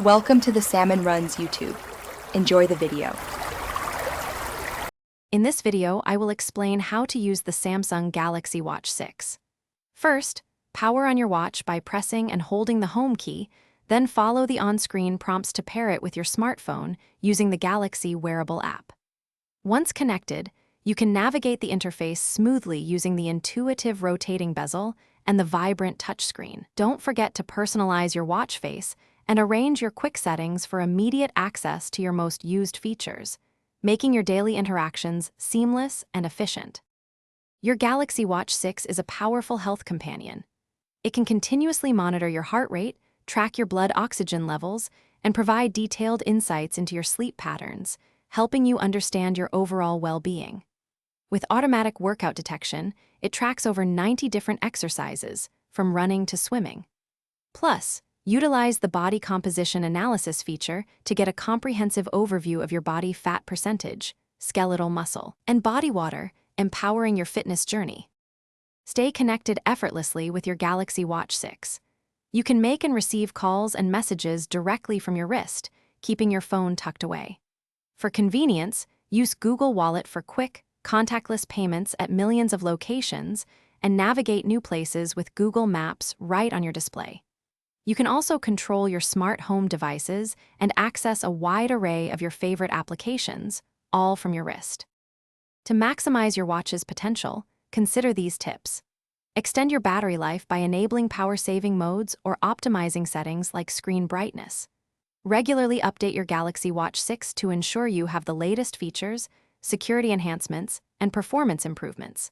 Welcome to the Salmon Runs YouTube. Enjoy the video. In this video, I will explain how to use the Samsung Galaxy Watch 6. First, power on your watch by pressing and holding the home key, then follow the on-screen prompts to pair it with your smartphone using the Galaxy Wearable app. Once connected, you can navigate the interface smoothly using the intuitive rotating bezel and the vibrant touchscreen. Don't forget to personalize your watch face and arrange your quick settings for immediate access to your most used features, making your daily interactions seamless and efficient. Your Galaxy Watch 6 is a powerful health companion. It can continuously monitor your heart rate, track your blood oxygen levels, and provide detailed insights into your sleep patterns, helping you understand your overall well-being. With automatic workout detection, it tracks over 90 different exercises, from running to swimming. Plus, utilize the body composition analysis feature to get a comprehensive overview of your body fat percentage, skeletal muscle, and body water, empowering your fitness journey. Stay connected effortlessly with your Galaxy Watch 6. You can make and receive calls and messages directly from your wrist, keeping your phone tucked away. For convenience, use Google Wallet for quick, contactless payments at millions of locations and navigate new places with Google Maps right on your display. You can also control your smart home devices and access a wide array of your favorite applications, all from your wrist. To maximize your watch's potential, consider these tips. Extend your battery life by enabling power-saving modes or optimizing settings like screen brightness. Regularly update your Galaxy Watch 6 to ensure you have the latest features, security enhancements, and performance improvements.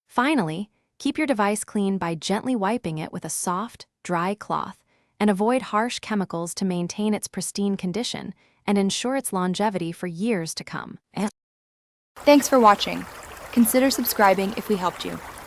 Finally, keep your device clean by gently wiping it with a soft, dry cloth, and avoid harsh chemicals to maintain its pristine condition and ensure its longevity for years to come. Thanks for watching. Consider subscribing if we helped you.